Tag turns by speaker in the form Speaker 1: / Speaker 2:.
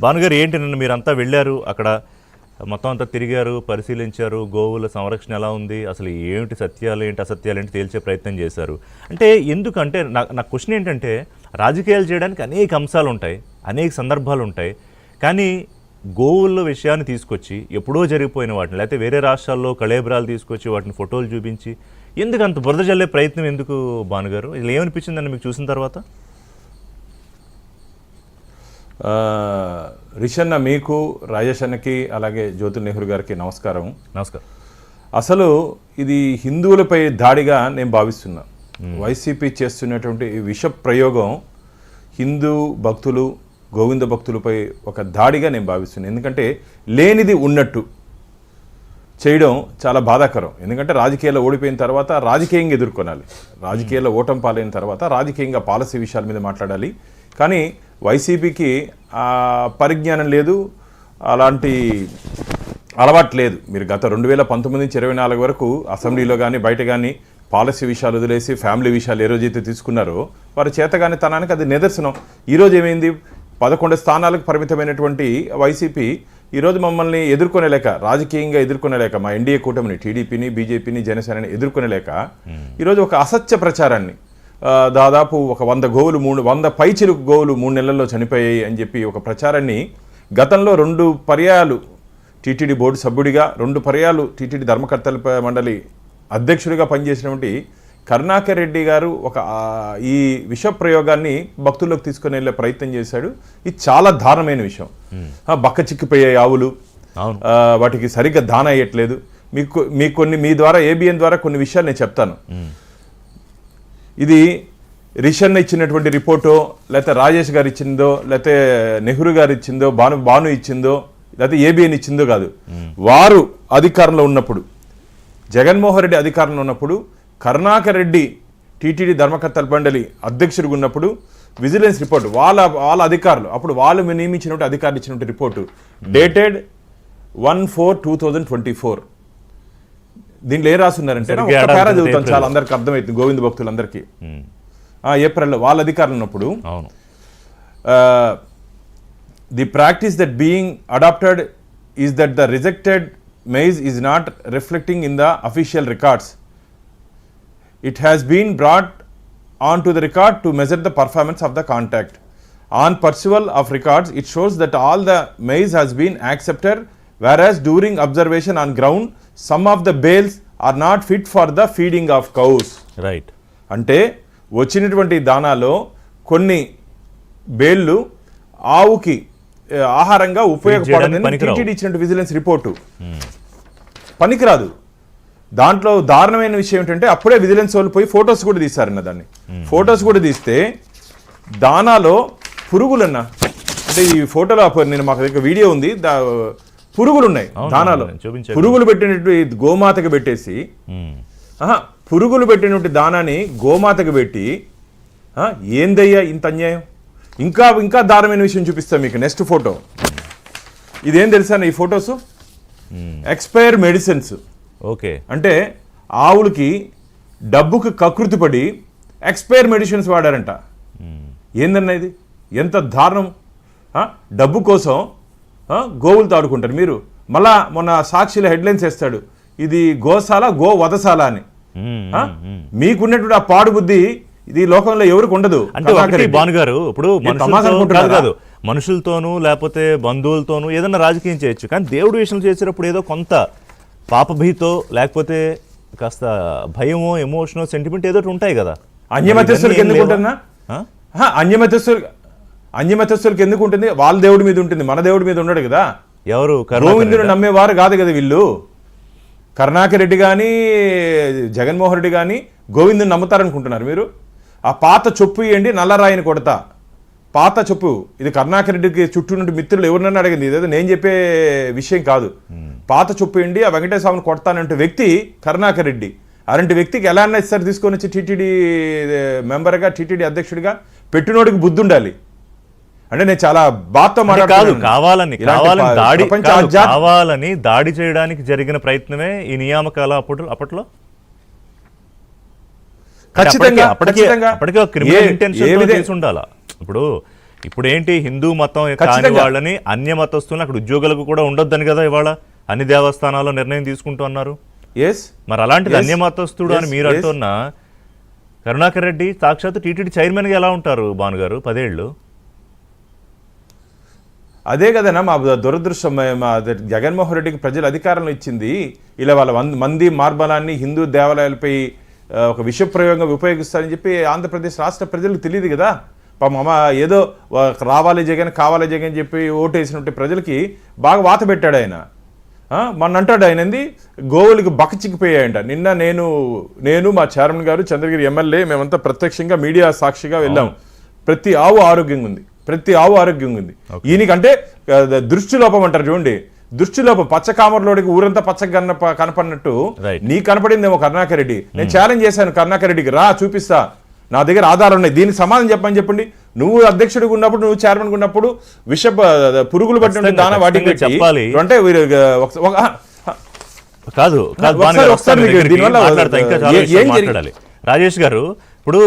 Speaker 1: భానుగారు ఏంటి నిన్న మీరంతా వెళ్ళారు, అక్కడ మొత్తం అంతా తిరిగారు, పరిశీలించారు, గోవుల సంరక్షణ ఎలా ఉంది, అసలు ఏమిటి సత్యాలు ఏంటి అసత్యాలు ఏంటి తేల్చే ప్రయత్నం చేశారు. అంటే ఎందుకంటే నా క్వశ్చన్ ఏంటంటే, రాజకీయాలు చేయడానికి అనేక అంశాలు ఉంటాయి, అనేక సందర్భాలు ఉంటాయి, కానీ గోవుల విషయాన్ని తీసుకొచ్చి ఎప్పుడో జరిగిపోయిన వాటిని లేకపోతే వేరే రాష్ట్రాల్లో కళేబరాలు తీసుకొచ్చి వాటిని ఫోటోలు చూపించి ఎందుకు అంత బురద జల్లే ప్రయత్నం ఎందుకు భానుగారు? ఇలా ఏమనిపించిందండి మీకు చూసిన తర్వాత?
Speaker 2: రిషన్న, మీకు, రాజేష్ అన్నకి, అలాగే జ్యోతుల్ నెహ్రూ గారికి నమస్కారం.
Speaker 1: నమస్కారం.
Speaker 2: అసలు ఇది హిందువులపై దాడిగా నేను భావిస్తున్నా. వైసీపీ చేస్తున్నటువంటి విష ప్రయోగం హిందూ భక్తులు, గోవింద భక్తులపై ఒక దాడిగా నేను భావిస్తున్నాను. ఎందుకంటే లేనిది ఉన్నట్టు చేయడం చాలా బాధాకరం. ఎందుకంటే రాజకీయాల్లో ఓడిపోయిన తర్వాత రాజకీయంగా ఎదుర్కొనాలి, రాజకీయాల్లో ఓటం పాలైన తర్వాత రాజకీయంగా పాలసీ విషయాల మీద మాట్లాడాలి. కానీ వైసీపీకి పరిజ్ఞానం లేదు, అలాంటి అలవాటు లేదు. మీరు గత 2019 నుంచి 24 వరకు అసెంబ్లీలో కానీ బయట కానీ పాలసీ విషయాలు వదిలేసి ఫ్యామిలీ విషయాలు ఏ రోజైతే తీసుకున్నారో వారి చేతగాని తనానికి అది నిదర్శనం. ఈరోజు ఏమైంది? 11 స్థానాలకు పరిమితమైనటువంటి వైసీపీ ఈరోజు మమ్మల్ని ఎదుర్కొనేలేక, రాజకీయంగా ఎదుర్కొనేలేక, మా ఎన్డీఏ కూటమిని, టీడీపీని, బీజేపీని, జనసేనని ఎదుర్కొనేలేక ఈరోజు ఒక అసత్య ప్రచారాన్ని, దాదాపు ఒక 100 గోవులు 100 పైచిలుకు గోవులు 3 నెలల్లో చనిపోయాయి అని చెప్పి ఒక ప్రచారాన్ని గతంలో 2 పర్యాయాలు టీటీడీ బోర్డు సభ్యుడిగా, 2 పర్యాలు టీటీడీ ధర్మకర్తల మండలి అధ్యక్షుడిగా పనిచేసినటువంటి కరుణాకర్ రెడ్డి గారు ఈ విష ప్రయోగాన్ని భక్తుల్లోకి తీసుకుని వెళ్ళే ప్రయత్నం చేశాడు. ఇది చాలా దారుణమైన విషయం. బక్క చిక్కిపోయాయి ఆవులు, వాటికి సరిగ్గా దాన అయ్యట్లేదు. మీ ద్వారా ఏబిఎన్ ద్వారా కొన్ని విషయాలు నేను చెప్తాను. ఇది రిషన్ ఇచ్చినటువంటి రిపోర్టో, లేకపోతే రాజేష్ గారు ఇచ్చిందో, లేకపోతే నెహ్రూ గారు ఇచ్చిందో, భాను ఇచ్చిందో, లేకపోతే ఏబిఎన్ ఇచ్చిందో కాదు. వారు అధికారంలో ఉన్నప్పుడు, జగన్మోహన్ రెడ్డి అధికారంలో ఉన్నప్పుడు, కరుణాకర్ రెడ్డి టీటీడీ ధర్మకర్తల మండలి అధ్యక్షుడిగా ఉన్నప్పుడు విజిలెన్స్ రిపోర్ట్ వాళ్ళ అధికారులు, అప్పుడు వాళ్ళు నియమించినటువంటి అధికారులు ఇచ్చినటువంటి రిపోర్టు డేటెడ్ 1/4/2024. దీంట్లో ఏం రాస్తున్నారంటే, పేరా చదువుతాను, చాలా అందరికి అర్థమవుతుంది, గోవింద భక్తులందరికీ. ఏప్రిల్లో వాళ్ళ అధికారులు ఉన్నప్పుడు, the practice that being adapted is that the rejected maize is not reflecting in the official records. It has been brought onto the record to measure the performance of the contract. On perusal of records, it shows that all the maize has been accepted, whereas during observation on ground, some of the bales are not fit for the feeding of cows.
Speaker 1: Right.
Speaker 2: అంటే వచ్చినటువంటి దానాలో కొన్ని బేళ్ళు ఆవుకి ఆహారంగా ఉపయోగపడదని TTD ఇచ్చినట్టు vigilance report పనికిరాదు. దాంట్లో దారుణమైన విషయం ఏంటంటే, అప్పుడే విజిలెన్స్ వాళ్ళు పోయి ఫొటోస్ కూడా తీశారన్న. దాన్ని ఫొటోస్ కూడా తీస్తే దానాలో పురుగులన్న, అంటే ఈ ఫోటోలో నేను మాకు దగ్గర వీడియో ఉంది, పురుగులు ఉన్నాయి దానాలో. పురుగులు పెట్టినట్టు గోమాతకు పెట్టేసి, పురుగులు పెట్టినటువంటి దానాన్ని గోమాతకు పెట్టి, ఏందయ్యా ఇంత అన్యాయం? ఇంకా దారుణమైన విషయం చూపిస్తాను మీకు. నెక్స్ట్ ఫోటో ఇదేం తెలుసా? ఈ ఫొటోస్ ఎక్స్పైర్ మెడిసిన్స్.
Speaker 1: ఓకే.
Speaker 2: అంటే ఆవులకి డబ్బుకి కకృతి పడి ఎక్స్పైర్ మెడిసిన్స్ వాడారంట. ఏందన్నా ఇది? ఎంత దారుణం! డబ్బు కోసం గోవులతో ఆడుకుంటారు మీరు. మళ్ళా మొన్న సాక్షిలో హెడ్లైన్స్ వేస్తాడు, ఇది గోశాల, గో వధశాల అని. మీకున్నటువంటి ఆ పాడు బుద్ధి ఇది లోకంలో ఎవరికి ఉండదు.
Speaker 1: అంటే భానుగారు, ఇప్పుడు కాదు, మనుషులతోనూ లేకపోతే బంధువులతోనూ ఏదన్నా రాజకీయం చేయొచ్చు, కానీ దేవుడి విషయం చేసేటప్పుడు ఏదో కొంత పాపభీతో లేకపోతే కాస్త భయమో, ఎమోషనో, సెంటిమెంట్ ఏదో ఉంటాయి కదా.
Speaker 2: అన్యమతస్థులకి ఎందుకు ఉంటుందా? అన్యమతస్థులకి ఎందుకు ఉంటుంది? వాళ్ళ దేవుడి మీద ఉంటుంది, మన దేవుడి మీద ఉండడు కదా.
Speaker 1: ఎవరు?
Speaker 2: గోవిందుడు నమ్మేవారు కాదు కదా వీళ్ళు. కరుణాకర్ రెడ్డి కానీ, జగన్మోహన్ రెడ్డి కానీ గోవిందుని నమ్ముతారనుకుంటున్నారు మీరు? ఆ పాత చొప్పు ఇవ్వండి, నల్లరాయిని కొడతా. పాత చొప్పు ఇది కరుణాకర్ రెడ్డికి చుట్టూ నుండి మిత్రులు ఎవరినన్నా అడిగింది, ఇదేదో నేను చెప్పే విషయం కాదు. పాత చొప్పు ఇవ్వండి, ఆ వెంకటేశ్వర స్వామిని కొడతానంటే వ్యక్తి కరుణాకర్ రెడ్డి. అలాంటి వ్యక్తికి ఎలా అన్నా ఇస్తారు తీసుకొని వచ్చి టీటీడీ మెంబర్గా, టీటీడీ అధ్యక్షుడిగా పెట్టినోడికి బుద్ధి ఉండాలి. అంటే నేను చాలా బాధతో
Speaker 1: కావాలని దాడి చేయడానికి జరిగిన ప్రయత్నమే ఈ నియామకాల అప్పట్లో ఖచ్చితంగా ఉండాలా. ఇప్పుడు ఇప్పుడు ఏంటి హిందూ మతం కాని
Speaker 2: ఖచ్చితంగా.
Speaker 1: వాళ్ళని అన్య మతస్థులను అక్కడ ఉద్యోగులకు కూడా ఉండొద్దని కదా ఇవాళ అన్ని దేవస్థానాల్లో నిర్ణయం తీసుకుంటూ అన్నారు.
Speaker 2: ఎస్
Speaker 1: మరి అలాంటిది
Speaker 2: Yes.
Speaker 1: అన్య మతస్థుడు అని
Speaker 2: Yes,
Speaker 1: మీరు
Speaker 2: yes.
Speaker 1: అంటున్న కరుణాకర్ రెడ్డి సాక్షాత్ టీటీడీ చైర్మన్ గా ఎలా ఉంటారు భాను గారు 10 ఏళ్ళు?
Speaker 2: అదే కదనా మా దురదృష్టం. మా జగన్మోహన్ రెడ్డికి ప్రజలు అధికారంలో ఇచ్చింది ఇలా వాళ్ళ మంది మార్బలాన్ని హిందూ దేవాలయాలపై ఒక విష ప్రయోగంగా ఉపయోగిస్తారని చెప్పి ఆంధ్రప్రదేశ్ రాష్ట్ర ప్రజలకు తెలియదు కదా. పాపం అమ్మ ఏదో రావాలి జగన్ కావాలి జగన్ అని చెప్పి ఓటు వేసినట్టు ప్రజలకి బాగా వాత పెట్టాడు ఆయన. మొన్న అంటాడు ఆయనంది గోవులకి బకచిక్కిపోయాయంట. నిన్న నేను మా చైర్మన్ గారు చంద్రగిరి ఎమ్మెల్యే మేమంతా ప్రత్యక్షంగా మీడియా సాక్షిగా వెళ్ళాం. ప్రతి ఆవు ఆరోగ్యంగా ఉంది, ప్రతి ఆవు ఆరోగ్యంగా ఉంది. ఈయనకంటే దృష్టి లోపం అంటారు చూడండి, దృష్టి లోపం. పచ్చ కామర్లోడికి ఊరంతా పచ్చ కనపడినట్టు నీ కనపడిందేమో కరుణాకర్ రెడ్డి. నేను ఛాలెంజ్ చేశాను కరుణాకర్ రెడ్డికి, రా చూపిస్తా, నా దగ్గర ఆధారాలు ఉన్నాయి, దీనికి సమాధానం చెప్పని చెప్పండి. నువ్వు అధ్యక్షుడిగా ఉన్నప్పుడు, నువ్వు చైర్మన్ ఉన్నప్పుడు విష పురుగులు పట్టిన దాన వాటికి
Speaker 1: చెప్పాలి
Speaker 2: అంటే
Speaker 1: కాదు. రాజేష్ గారు ఇప్పుడు